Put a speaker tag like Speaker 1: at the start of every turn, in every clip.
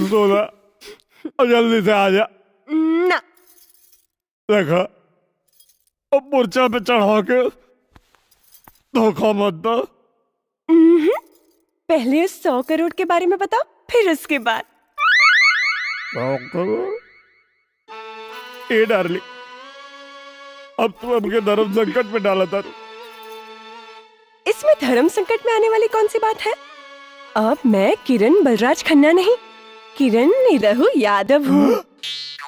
Speaker 1: सोना जल्दी से आ जा
Speaker 2: ना।
Speaker 1: देखा अब मूर्छा पे चढ़ा के धोखा मत दो।
Speaker 2: पहले उस 100 करोड़ के बारे में बताओ, फिर उसके बाद।
Speaker 1: ए डार्लिंग, अब तू हमके धर्म संकट में डाला था।
Speaker 2: इसमें धर्म संकट में आने वाली कौन सी बात है? अब मैं किरण बलराज खन्ना नहीं, किरण निरहु यादव हूँ।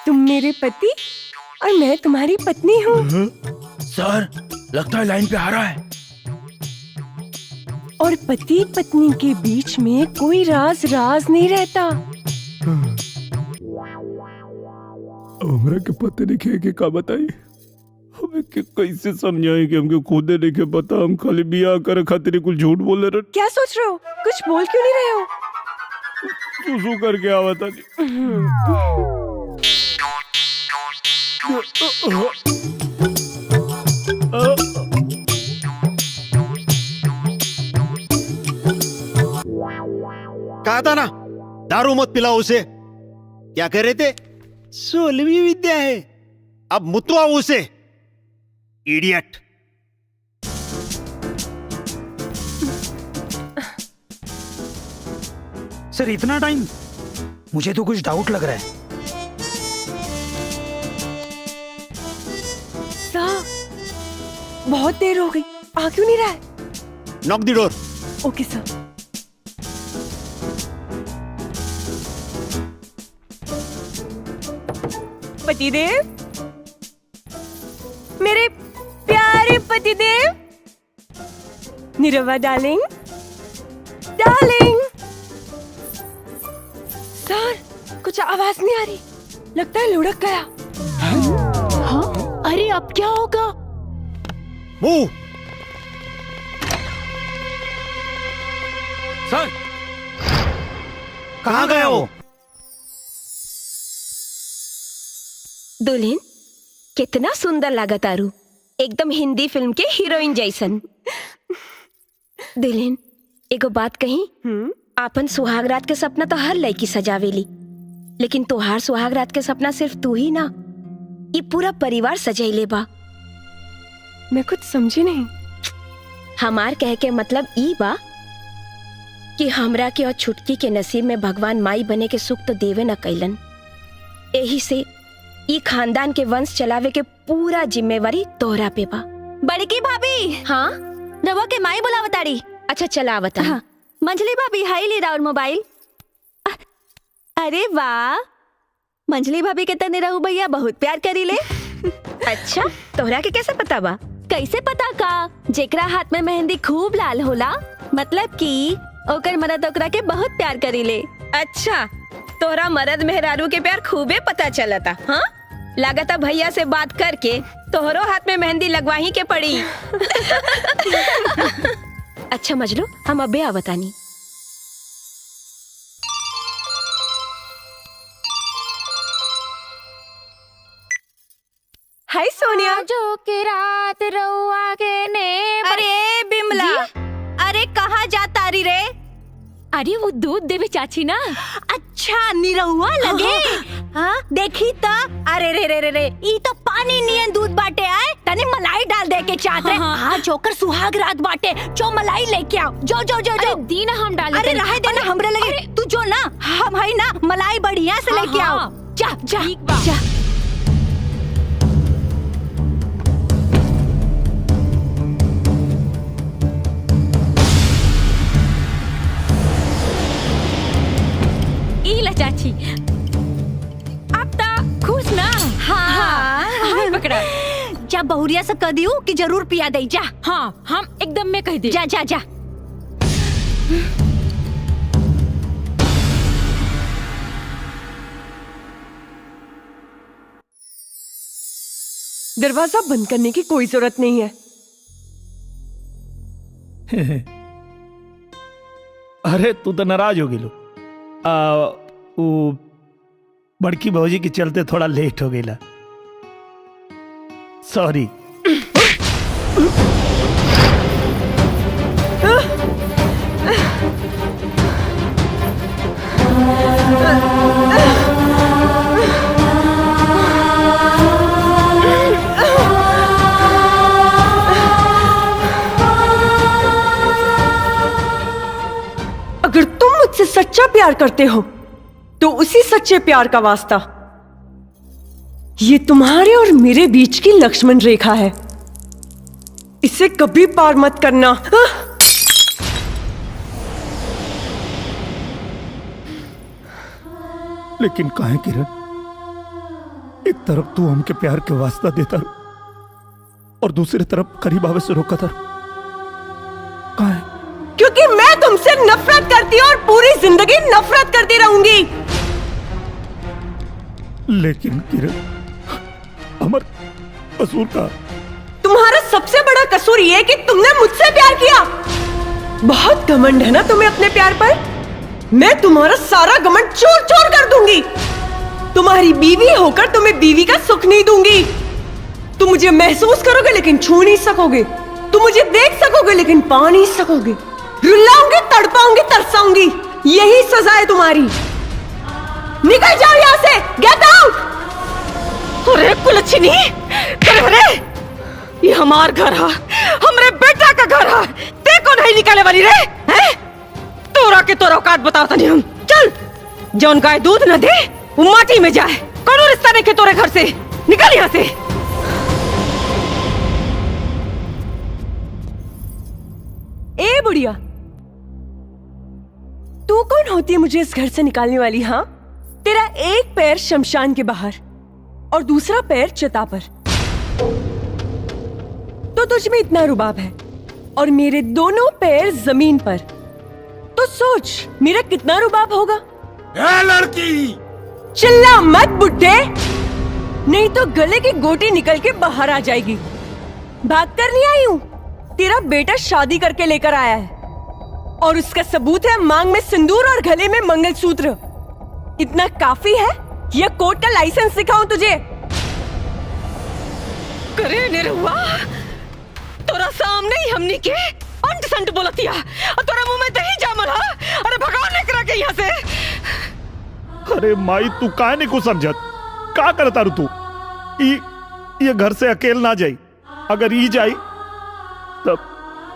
Speaker 2: तुम मेरे पति और मैं तुम्हारी पत्नी हूँ।
Speaker 3: सर, लगता है लाइन पे आ रहा है।
Speaker 2: और पति पत्नी के बीच में कोई राज नहीं रहता।
Speaker 1: हमरा के पते नहीं के का बताई, हमें के कैसे समझाए कि हमके खुदे नहीं पता। हम खाली बियाह करे खातिर कुछ झूठ बोले रहे।
Speaker 2: क्या सोच रहे हो? कुछ बोल क्यों नहीं रहे हो?
Speaker 1: सुसु करके आवता
Speaker 4: कहा था ना दारू मत पिलाओ उसे। क्या कह रहे थे? 16वीं विद्या है, अब मुतवाओ उसे, इडियट।
Speaker 3: सर इतना टाइम? मुझे तो कुछ डाउट लग रहा है।
Speaker 2: साहब, बहुत देर हो गई, आ क्यों नहीं रहा है?
Speaker 4: Knock the door.
Speaker 2: Okay sir. पतिदेव, मेरे प्यारे पतिदेव, निरवा डार्लिंग, डार्लिंग। सर, कुछ आवाज नहीं आ रही, लगता है लुढ़क गया।
Speaker 5: हाँ? अरे अब क्या होगा?
Speaker 4: मूव।
Speaker 3: सर,
Speaker 4: कहाँ गया वो?
Speaker 5: दुल्हन, कितना सुंदर लागत आरू, एकदम हिंदी फिल्म के हीरोइन जैसन। दुल्हन, एगो बात कही, आपन सुहागरात के सपना तो हर लड़की सजावेली, लेकिन तोहार सुहागरात के सपना सिर्फ तू ही ना, ये पूरा परिवार सजैले बा।
Speaker 2: मैं कुछ समझी नहीं।
Speaker 5: हमार कह के मतलब ई बा कि हमरा के और छुटकी के नसीब में भगवान माई बने के सुख तो देवे न कैलन। यही से ई खानदान के वंश चलावे के पूरा जिम्मेवारी तोहरा पे बा।
Speaker 6: बड़की भाभी,
Speaker 5: हाँ,
Speaker 6: रवा के माई बुलावताड़ी।
Speaker 5: अच्छा चला बता।
Speaker 6: हाँ, मंजली भाभी हाई ली राउर मोबाइल। अरे वाह, मंजली भाभी के तने रहू भैया बहुत प्यार करी ले।
Speaker 5: अच्छा, तोहरा के कैसे पता बा?
Speaker 6: कैसे पता का? जेकरा हाथ में मेहंदी खूब लाल होला, मतलब कि ओकर मरद ओकरा के बहुत प्यार करी ले।
Speaker 5: अच्छा, तोहरा मर्द मेहरारू के प्यार खूबे पता चलता। हाँ, लागता भैया से बात करके तोहरो हाथ में मेहंदी लगवाही के पड़ी। अच्छा मजलू, हम अबे आवतानी।
Speaker 2: हाय सोनिया।
Speaker 6: जो के रात रउआ के ने।
Speaker 5: अरे बिमला, अरे कहाँ जा तारी रे?
Speaker 6: अरे वो दूध देवे चाची ना।
Speaker 5: अच्छा, निरहुआ लगे। हाँ, देखी तो। अरे रे रे रे रे, ई तो पानी नियन दूध बाटे आए, तने मलाई डाल दे के चाहत रे। आज जोकर सुहाग रात बाटे, जो मलाई लेके आओ। जो जो जो जो
Speaker 6: दीना हम डाल।
Speaker 5: अरे रहे देना, हमरे लगे। तू जो ना, हम है ना, मलाई बढ़िया से लेके आओ। जा जा जा।
Speaker 6: ईला चाची, अब तो खुश ना?
Speaker 5: हाँ,
Speaker 6: पकड़ा।
Speaker 5: जा बहुरिया से कह दियो कि जरूर पिया दे। जा।
Speaker 6: हाँ, हम एकदम में कह दे।
Speaker 5: जा जा जा।
Speaker 2: दरवाजा बंद करने की कोई जरूरत नहीं है।
Speaker 1: अरे तू तो नाराज हो गेलो। वो बड़की भौजी के चलते थोड़ा लेट हो गया, सॉरी।
Speaker 2: सच्चा प्यार करते हो तो उसी सच्चे प्यार का वास्ता ये तुम्हारे और मेरे बीच की लक्ष्मण रेखा है, इसे कभी पार मत करना।
Speaker 1: लेकिन काहे किरण, एक तरफ तू हमके प्यार के वास्ता देता रहो और दूसरी तरफ करीब आवे से रोका था। काहे?
Speaker 2: क्योंकि मैं तुमसे नफरत करती हूँ और पूरी जिंदगी नफरत करती रहूंगी।
Speaker 1: लेकिन किरण, हमार कसूर का?
Speaker 2: तुम्हारा सबसे बड़ा कसूर ये है कि तुमने मुझसे प्यार किया। बहुत घमंड है ना तुम्हें अपने प्यार पर। मैं तुम्हारा सारा घमंड चूर चूर कर दूंगी। तुम्हारी बीवी होकर तुम्हें बीवी का सुख नहीं दूंगी। तुम मुझे महसूस करोगे लेकिन छू नहीं सकोगे। तुम मुझे देख सकोगे लेकिन पा नहीं सकोगे। रुलाऊंगी, तड़पाऊंगी, तरसाऊंगी, यही सजा है तुम्हारी। निकल जाओ यहाँ से, गेट आउट।
Speaker 7: अरे कुलच्छनी, अरे ये हमार घर है, हमरे बेटा का घर है, देखो नहीं निकाले वाली रे हैं? तोरा के तोरा औकात बताओ तनी हम। चल, जौन गाय दूध न दे वो माटी में जाए। कौनो रिश्ता नहीं के तोरे घर से, निकल यहाँ से।
Speaker 2: ए बुढ़िया, तू कौन होती है मुझे इस घर से निकालने वाली? हाँ, तेरा एक पैर शमशान के बाहर और दूसरा पैर चिता पर, तो तुझ में इतना रुबाब है और मेरे दोनों पैर जमीन पर, तो सोच मेरा कितना रुबाब होगा।
Speaker 1: ए लड़की,
Speaker 2: चिल्ला मत बुड्ढे, नहीं तो गले की गोटी निकल के बाहर आ जाएगी। भाग कर नहीं आई हूं, तेरा बेटा शादी करके लेकर आया है और उसका सबूत है मांग में सिंदूर और गले में मंगलसूत्र। इतना काफी है या कोर्ट का लाइसेंस दिखाऊं तुझे?
Speaker 7: करे निरुआ, तोरा सामने ही हमनी के अंट संट बोलतिया और तोरा मुंह में दही जामल है। अरे भगवान ने करा के यहाँ से।
Speaker 1: अरे माई, तू काहे नहीं को समझत? का करता रू तू? ये घर से अकेल ना जाई, अगर ई जाई तब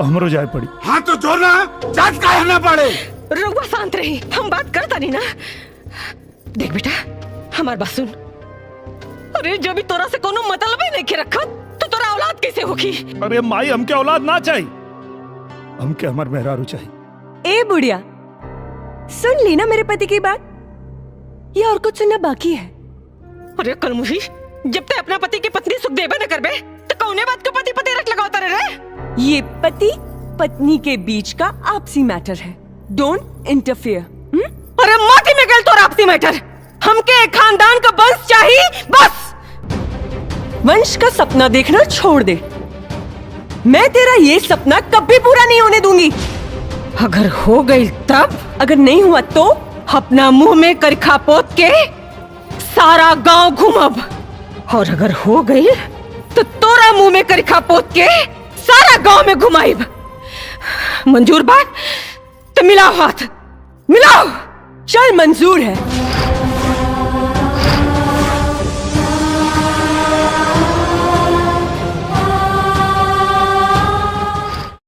Speaker 1: हमरो जाए पड़ी।
Speaker 8: हाँ तो जो ना जांच का है ना पड़े।
Speaker 7: रुआ शांत रही, हम बात करता नहीं ना। देख बेटा, हमार बात सुन। अरे जब भी तोरा से कोनो मतलब ही नहीं के रखा तो तोरा औलाद कैसे होगी?
Speaker 1: अरे माई, हमके औलाद ना चाहिए, हमके हमार मेहरारू चाहिए।
Speaker 2: ए बुढ़िया, सुन ली ना मेरे पति की बात, ये और कुछ सुनना बाकी है।
Speaker 7: अरे कलमुही, जब ते अपना पति की पत्नी सुख देबे न करबे तो कौने बात को पति पति रख लगावता रे?
Speaker 2: ये पति पत्नी के बीच का आपसी मैटर है, डोंट इंटरफेयर।
Speaker 7: अरे माटी में गल तो आपसी मैटर, हमके एक खानदान का वंश चाहिए बस।
Speaker 2: वंश का सपना देखना छोड़ दे, मैं तेरा ये सपना कभी पूरा नहीं होने दूंगी।
Speaker 7: अगर हो गई तब,
Speaker 2: अगर नहीं हुआ तो
Speaker 7: अपना मुंह में करखा पोत के सारा गांव घूमब, और अगर हो गई तो तोरा मुंह में करखा पोत के सारा गांव में घुमाइब। मंजूर बात तो मिलाओ हाथ, मिलाओ।
Speaker 2: चल, मंजूर है।